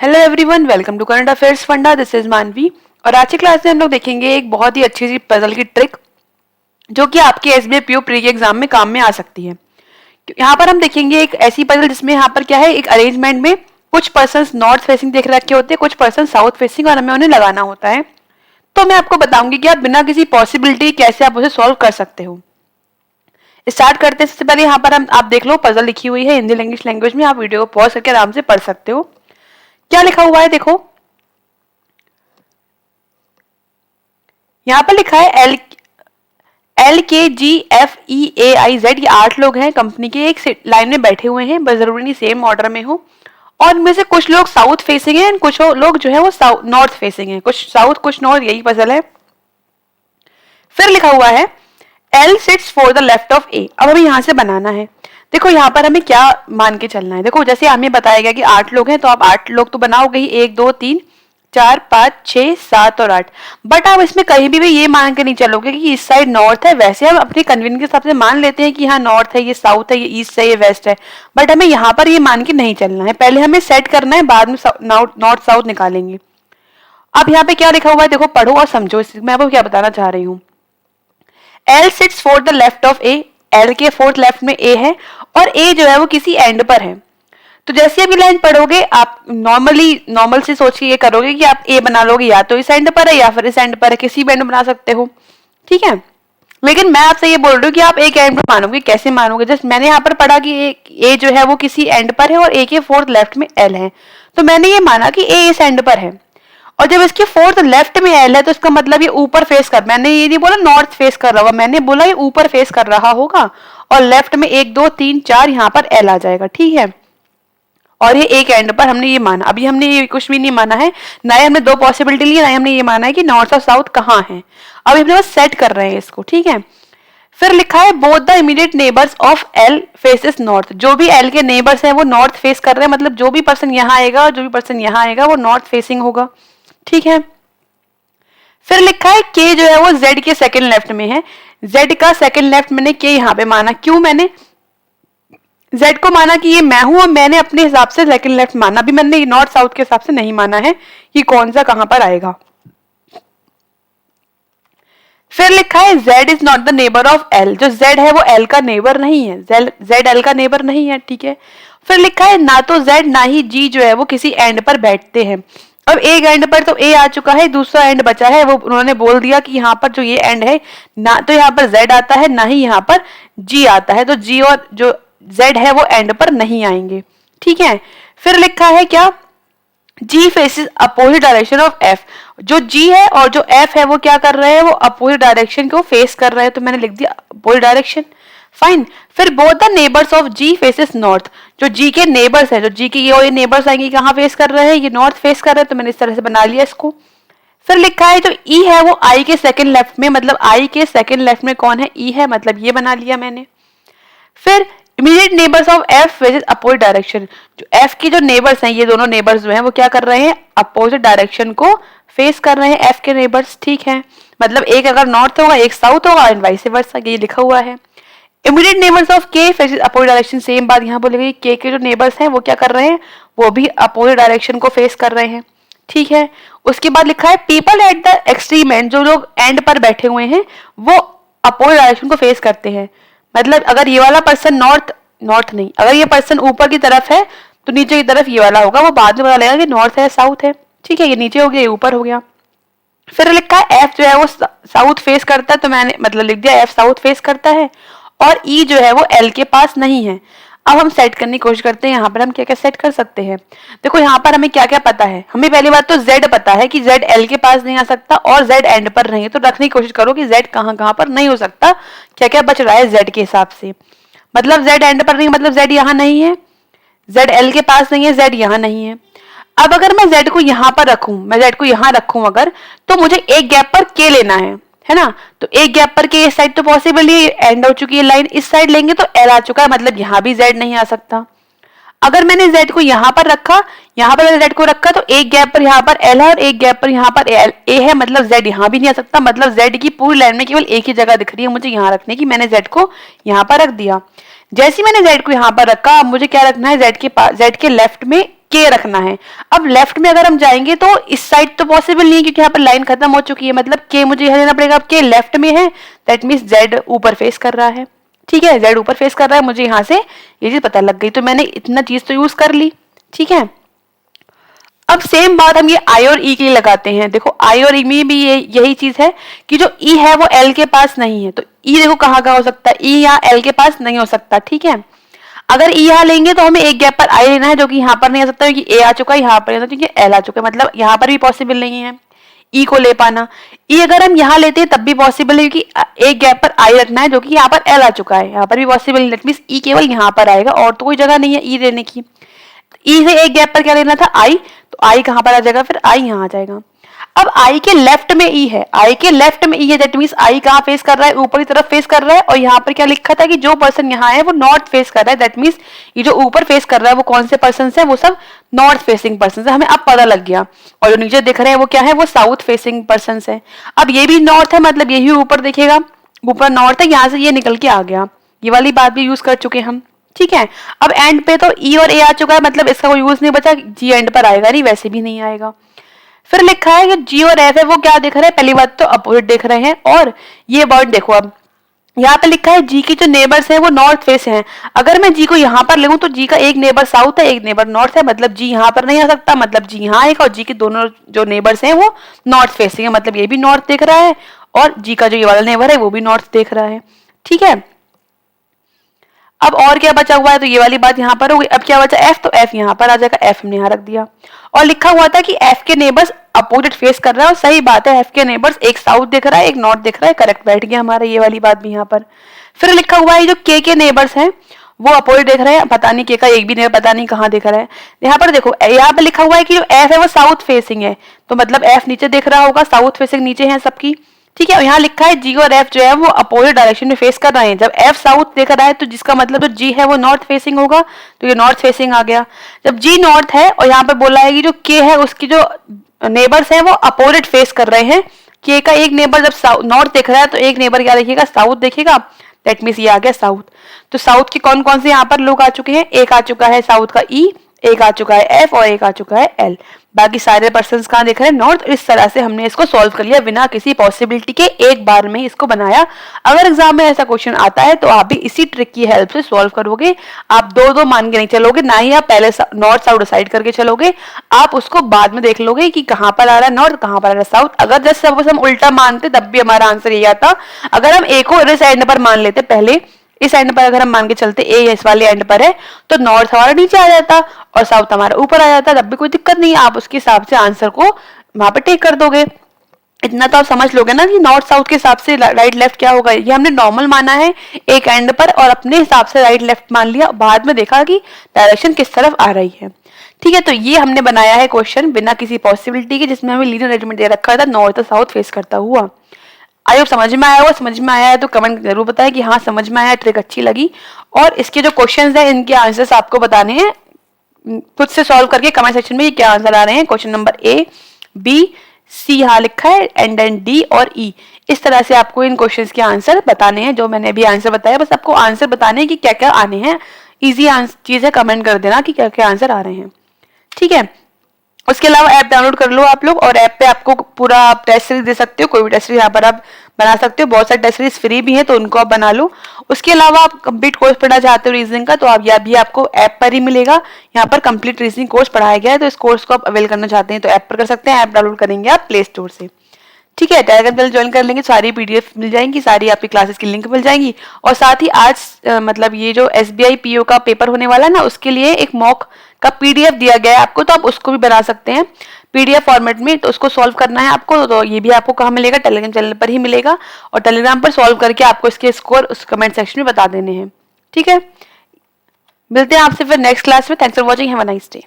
Hello everyone, welcome to current affairs फंडा। This is Manvi और आज की क्लास में हम लोग देखेंगे एक बहुत ही अच्छी सी पजल की ट्रिक जो कि आपके एसबीआई पीओ प्री के एग्जाम में काम में आ सकती है। यहाँ पर हम देखेंगे एक ऐसी पजल जिसमें यहाँ पर क्या है, एक अरेंजमेंट में कुछ पर्सन नॉर्थ फेसिंग देख रखे होते हैं, कुछ पर्सन साउथ फेसिंग, और हमें उन्हें लगाना होता है। तो मैं आपको बताऊंगी कि आप बिना किसी पॉसिबिलिटी कैसे आप उसे सॉल्व कर सकते हो। स्टार्ट करते हैं। सबसे पहले यहाँ पर हम आप देख लो, पजल लिखी हुई है हिंदी इंग्लिश लैंग्वेज में। आप वीडियो को पॉज करके आराम से पढ़ सकते हो। क्या लिखा हुआ है देखो, यहाँ पर लिखा है LKGFEAIZ। ये 8 लोग हैं कंपनी के, एक लाइन में बैठे हुए हैं, बस जरूरी नहीं सेम ऑर्डर में हो। और इनमें से कुछ लोग साउथ फेसिंग हैं, कुछ लोग जो है वो नॉर्थ फेसिंग हैं, कुछ साउथ कुछ नॉर्थ, यही पजल है। फिर लिखा हुआ है L sits for the left of A। अब हमें यहाँ से बनाना है। देखो यहाँ पर हमें क्या मान के चलना है। देखो जैसे हमें बताया गया कि 8 लोग हैं, तो आप 8 लोग तो बनाओगे ही, 1 2 3 4 5 6 7 और 8। बट आप इसमें कहीं भी ये मान के नहीं चलोगे कि इस साइड नॉर्थ है। वैसे हम अपनी कन्वीनियंस के हिसाब से मान लेते हैं कि हाँ नॉर्थ है, ये साउथ है, ये ईस्ट है, ये वेस्ट है। बट हमें यहाँ पर ये मान के नहीं चलना है, पहले हमें सेट करना है, बाद में नॉर्थ साउथ निकालेंगे। अब यहाँ पे क्या लिखा हुआ है देखो, पढ़ो और समझो मैं आपको क्या बताना चाह रही हूँ। L sits for the left of A। L के फोर्थ लेफ्ट में A है और A जो है वो किसी एंड पर है। तो जैसे अभी लाइन पढ़ोगे, आप नॉर्मल से सोच के ये करोगे कि आप A बना लोगे, या तो इस एंड पर है या फिर इस एंड पर है, किसी भी एंड बना सकते हो, ठीक है। लेकिन मैं आपसे ये बोल रही हूँ कि आप एक एंड पर मानोगे। कैसे मानोगे? जस्ट मैंने यहाँ पर पढ़ा कि A जो है वो किसी एंड पर है और A के फोर्थ लेफ्ट में L है, तो मैंने ये माना कि A इस एंड पर है। और जब इसके फोर्थ लेफ्ट में L है तो इसका मतलब ये ऊपर फेस कर, मैंने ये नहीं बोला नॉर्थ फेस कर रहा होगा, मैंने बोला ये ऊपर फेस कर रहा होगा। और लेफ्ट में 1 2 3 4 यहाँ पर L आ जाएगा, ठीक है। और ये एक एंड पर हमने ये माना। अभी हमने ये कुछ भी नहीं माना है, ना ही हमने दो पॉसिबिलिटी ली, ना ही हमने ये माना है कि नॉर्थ और साउथ कहाँ है। अब हमने बस सेट कर रहे हैं इसको, ठीक है। फिर लिखा है both the immediate neighbours of L faces north. जो भी L के नेबर्स हैं वो नॉर्थ फेस कर रहे हैं, मतलब जो भी पर्सन यहाँ आएगा और जो भी पर्सन यहाँ आएगा वो नॉर्थ फेसिंग होगा, ठीक है। फिर लिखा है K जो है वो Z के सेकंड लेफ्ट में है। Z का सेकंड लेफ्ट मैंने K यहाँ पे माना। क्यों मैंने Z को माना कि ये मैं हूं, और मैंने अपने हिसाब से सेकंड लेफ्ट माना। अभी मैंने नॉर्थ साउथ के हिसाब से नहीं माना है कि कौन सा कहां पर आएगा। फिर लिखा है Z is not the neighbour of L। जो Z है वो L का नेबर नहीं है, Z L का नेबर नहीं है, ठीक है। फिर लिखा है ना तो Z ना ही G जो है वो किसी एंड पर बैठते हैं। अब एक एंड पर तो A आ चुका है, दूसरा एंड बचा है, वो उन्होंने बोल दिया कि यहाँ पर जो ये एंड है ना तो यहाँ पर Z आता है ना ही यहाँ पर G आता है, तो G और जो Z है वो एंड पर नहीं आएंगे, ठीक है। फिर लिखा है क्या, G faces opposite direction of F। जो G है और जो F है वो क्या कर रहे हैं, वो अपोजिट डायरेक्शन को फेस कर रहे हैं, तो मैंने लिख दिया अपोजिट डायरेक्शन, फाइन। फिर both the neighbours of G faces north. जो G के नेबर्स है, जो G के ये और ये नेबर्स आएंगे कहाँ फेस कर रहे हैं, ये नॉर्थ फेस कर रहे हैं, तो मैंने इस तरह से बना लिया इसको। फिर लिखा है जो E है वो I के सेकंड लेफ्ट में, मतलब I के सेकंड लेफ्ट में कौन है, E है, मतलब ये बना लिया मैंने। फिर immediate neighbours of F faces opposite direction. जो F की जो नेबर्स हैं, ये दोनों नेबर्स जो हैं वो क्या कर रहे हैं, अपोजिट डायरेक्शन को फेस कर रहे हैं F के नेबर्स, ठीक है। मतलब एक अगर नॉर्थ होगा एक साउथ होगा एंड वाइस वर्सा, ये लिखा हुआ है। Immediate neighbours of K faces opposite direction, same बात यहाँ बोलेगी। K के जो नेबर्स हैं वो क्या कर रहे हैं, वो भी अपोजिट डायरेक्शन को फेस कर रहे हैं, ठीक है। उसके बाद लिखा है people at the extreme and. जो लोग एंड पर बैठे हुए हैं वो अपोजिट डायरेक्शन को फेस करते हैं। मतलब अगर ये वाला पर्सन नॉर्थ नहीं, अगर ये पर्सन ऊपर की तरफ है तो नीचे की तरफ ये वाला होगा, वो बाद में पता लगेगा कि नॉर्थ है साउथ है, ठीक है। ये नीचे हो गया, ये ऊपर हो गया। फिर लिखा है F जो है वो साउथ फेस करता है, तो मैंने मतलब लिख दिया F साउथ फेस करता है, और E जो है वो L के पास नहीं है। अब हम सेट करने की कोशिश करते हैं, यहाँ पर हम क्या क्या सेट कर सकते हैं। देखो यहाँ पर हमें क्या क्या पता है। हमें पहली बात तो Z पता है कि Z L के पास नहीं आ सकता और Z एंड पर नहीं है, तो रखने की कोशिश करो कि Z कहाँ कहाँ पर नहीं हो सकता, क्या क्या बच रहा है Z के हिसाब से। मतलब Z एंड पर नहीं, मतलब Z यहाँ नहीं है, Z L के पास नहीं है, Z यहाँ नहीं है। अब अगर मैं Z को यहाँ पर रखूं, मैं Z को यहाँ रखूं अगर, तो मुझे एक गैप पर K लेना है ना। तो एक गैप पर K इस साइड तो पॉसिबल ही एंड हो चुकी है लाइन, इस साइड लेंगे तो L आ चुका है, मतलब यहाँ भी Z नहीं आ सकता। अगर मैंने Z को यहाँ पर रखा, यहाँ पर Z को रखा, तो एक गैप पर यहाँ पर L है और एक गैप पर यहाँ पर A है, मतलब Z यहाँ भी नहीं आ सकता। मतलब Z की पूरी लाइन में केवल एक ही जगह दिख रही है मुझे यहाँ रखने की, मैंने Z को यहाँ पर रख दिया। जैसे मैंने Z को यहाँ पर रखा, अब मुझे क्या रखना है, Z के लेफ्ट में के रखना है। अब लेफ्ट में अगर हम जाएंगे तो इस साइड तो पॉसिबल नहीं है क्योंकि यहाँ पर लाइन खत्म हो चुकी है, मतलब के मुझे यहाँ लेना पड़ेगा। अब के लेफ्ट में है, दैट मीन्स जेड ऊपर फेस कर रहा है। ठीक है, जेड ऊपर फेस कर रहा है, मुझे यहाँ से ये चीज पता लग गई, तो मैंने इतना चीज तो यूज कर ली। ठीक है, अब सेम बात हम ये आई और ई के लिए लगाते हैं। देखो आई और ई में भी यही चीज है कि जो ई है वो एल के पास नहीं है, तो ई देखो कहाँ का हो सकता है, ई यहाँ एल के पास नहीं हो सकता। ठीक है, अगर ई यहाँ लेंगे तो हमें एक गैप पर आई लेना है, जो कि यहाँ पर नहीं आ सकता क्योंकि ए आ चुका है, यहाँ पर क्योंकि एल आ चुका है, मतलब यहाँ पर भी पॉसिबल नहीं है ई को ले पाना। ई अगर हम यहाँ लेते हैं तब भी पॉसिबल है क्योंकि एक गैप पर आई रखना है, जो कि यहाँ पर एल आ चुका है, यहाँ पर भी पॉसिबल नहीं। दैट मींस ई केवल यहाँ पर आएगा और तो कोई जगह नहीं है ई लेने की। ई से एक गैप पर क्या लेना था, आई, तो आई कहां पर आ जाएगा, फिर आई यहां आ जाएगा। अब आई के लेफ्ट में ई है, आई के लेफ्ट में ई है, दैट मींस आई कहां फेस कर रहा है, ऊपर की तरफ फेस कर रहा है। और यहाँ पर क्या लिखा था कि जो पर्सन यहाँ है वो नॉर्थ फेस कर रहा है, दैट मींस ये जो ऊपर फेस कर रहा है वो कौन से पर्सन है, वो सब नॉर्थ फेसिंग पर्सन है, हमें अब पता लग गया। और जो नीचे दिख रहे हैं वो क्या है, वो साउथ फेसिंग पर्सन है। अब ये भी नॉर्थ है, मतलब यही ऊपर दिखेगा, ऊपर नॉर्थ है, यहाँ से ये निकल के आ गया, ये वाली बात भी यूज कर चुके हम। ठीक है, अब एंड पे तो ई और ए आ चुका है, मतलब इसका कोई यूज नहीं बचा, जी एंड पर आएगा नहीं, वैसे भी नहीं आएगा। फिर लिखा है कि जी और एफ है वो क्या दिख रहा है, पहली बात तो अपोजिट दिख रहे हैं। और ये वर्ड देखो, अब यहाँ पे लिखा है जी की जो नेबर्स हैं वो नॉर्थ फेस हैं। अगर मैं जी को यहाँ पर लेऊं तो जी का एक नेबर साउथ है, एक नेबर नॉर्थ है, मतलब जी यहाँ पर नहीं आ सकता, मतलब जी यहाँ आएगा। और जी के दोनों जो नेबर्स हैं वो नॉर्थ फेसिंग है, मतलब ये भी नॉर्थ देख रहा है और जी का जो ये वाला नेबर है वो भी नॉर्थ देख रहा है। ठीक है, अब और क्या बचा हुआ है, तो ये वाली बात यहाँ पर होगी। अब क्या बचा, एफ, तो एफ यहाँ पर आ जाएगा, एफ हमने यहाँ रख दिया। और लिखा हुआ था कि एफ के नेबर्स अपोजिट फेस कर रहा है, और सही बात है, एफ के नेबर्स एक साउथ दिख रहा है, एक नॉर्थ दिख रहा है, करेक्ट बैठ गया हमारा ये वाली बात भी यहाँ पर। फिर लिखा हुआ है जो के नेबर्स हैं वो अपोजिट देख रहे हैं, पता नहीं के का एक भी नेबर पता नहीं कहाँ दिख रहा है। यहाँ पर देखो, यहाँ पर लिखा हुआ है कि जो एफ है वो साउथ फेसिंग है, तो मतलब एफ नीचे देख रहा होगा, साउथ फेसिंग नीचे है सबकी। ठीक है, यहाँ लिखा है जी और एफ जो है वो अपोजिट डायरेक्शन में फेस कर रहे हैं। जब एफ साउथ देख रहा है तो जिसका मतलब जो जी है वो नॉर्थ फेसिंग होगा, तो ये नॉर्थ फेसिंग आ गया। जब जी नॉर्थ है और यहाँ पर बोला है कि जो के है उसकी जो नेबर्स हैं वो अपोजिट फेस कर रहे हैं, के का एक नेबर जब नॉर्थ देख रहा है तो एक नेबर क्या देखिएगा, साउथ देखेगा, दैट मीन्स ये आ गया साउथ। तो साउथ के कौन कौन से यहाँ पर लोग आ चुके हैं, एक आ चुका है साउथ का ई, एक आ चुका है एफ और एक आ चुका है एल। बाकी सारे पर्सन्स कहाँ दिख रहे हैं, नॉर्थ। इस तरह से हमने इसको सॉल्व कर लिया बिना किसी पॉसिबिलिटी के, एक बार में इसको बनाया। अगर एग्जाम में ऐसा क्वेश्चन आता है तो आप भी इसी ट्रिक की हेल्प से सॉल्व करोगे। आप दो दो मान के नहीं चलोगे, ना ही आप पहले नॉर्थ साउथ डिसाइड करके चलोगे, आप उसको बाद में देख लोगे कि कहाँ पर आ रहा है नॉर्थ, कहाँ पर आ रहा है साउथ। अगर जैसे सपोज हम उल्टा मानते तब भी हमारा आंसर यही आता। अगर हम एक और इस एंड पर मान लेते, पहले इस एंड पर अगर हम मान के चलते ए इस वाले एंड पर है, तो नॉर्थ हमारा नीचे आ जाता और साउथ हमारा ऊपर आ जाता, तब भी कोई दिक्कत नहीं, आप उसके हिसाब से आंसर को वहां पे टेक कर दोगे। इतना तो आप समझ लोगे ना कि नॉर्थ साउथ के हिसाब से राइट लेफ्ट क्या होगा। ये हमने नॉर्मल माना है एक एंड पर और अपने हिसाब से राइट लेफ्ट मान लिया, बाद में देखा कि डायरेक्शन किस तरफ आ रही है। ठीक है, तो ये हमने बनाया है क्वेश्चन बिना किसी पॉसिबिलिटी के, जिसमें हमें लीनियर अरेंजमेंट दे रखा था नॉर्थ और साउथ फेस करता हुआ। आई होप समझ में आया होगा, समझ में आया है तो कमेंट जरूर बताएं कि हाँ समझ में आया, ट्रिक अच्छी लगी। और इसके जो क्वेश्चंस हैं इनके आंसर्स आपको बताने हैं, खुद से सॉल्व करके कमेंट सेक्शन में ये क्या आंसर आ रहे हैं। क्वेश्चन नंबर ए, बी, सी यहाँ लिखा है, एंड देन डी और ई। इस तरह से आपको इन क्वेश्चंस के आंसर बताने हैं, जो मैंने अभी आंसर बताया, बस आपको आंसर बताने हैं कि क्या क्या आने हैं। ईजी चीज है, कमेंट कर देना कि क्या क्या आंसर आ रहे हैं। ठीक है, उसके अलावा ऐप डाउनलोड कर लो आप लोग, और ऐप पे आपको पूरा आप टेस्ट सीरीज दे सकते हो, कोई भी टेस्ट सीरीज यहाँ पर आप बना सकते हो, बहुत सारे टेस्ट सीरीज फ्री भी है तो उनको आप बना लो। उसके अलावा आप कंप्लीट कोर्स पढ़ना चाहते हो रीजनिंग का, तो आप यह भी आपको ऐप पर ही मिलेगा। यहाँ पर कंप्लीट रीजनिंग कोर्स पढ़ाया गया है, तो इस कोर्स को आप अवेल करना चाहते हैं तो ऐप पर कर सकते हैं। ऐप डाउनलोड करेंगे आप प्ले स्टोर से। ठीक है, टेलीग्राम चैनल ज्वाइन कर लेंगे, सारी पीडीएफ मिल जाएंगी, सारी आपकी क्लासेस की लिंक मिल जाएंगी। और साथ ही आज मतलब ये जो एसबीआई पीओ का पेपर होने वाला है ना, उसके लिए एक मॉक का पीडीएफ दिया गया है आपको, तो आप उसको भी बना सकते हैं पीडीएफ फॉर्मेट में। तो उसको सॉल्व करना है आपको, तो ये भी आपको कहाँ मिलेगा, टेलीग्राम चैनल पर ही मिलेगा। और टेलीग्राम पर सॉल्व करके आपको इसके स्कोर उस कमेंट सेक्शन में बता देने हैं। ठीक है, मिलते हैं आपसे फिर नेक्स्ट क्लास में। Thanks for watching, have a nice day.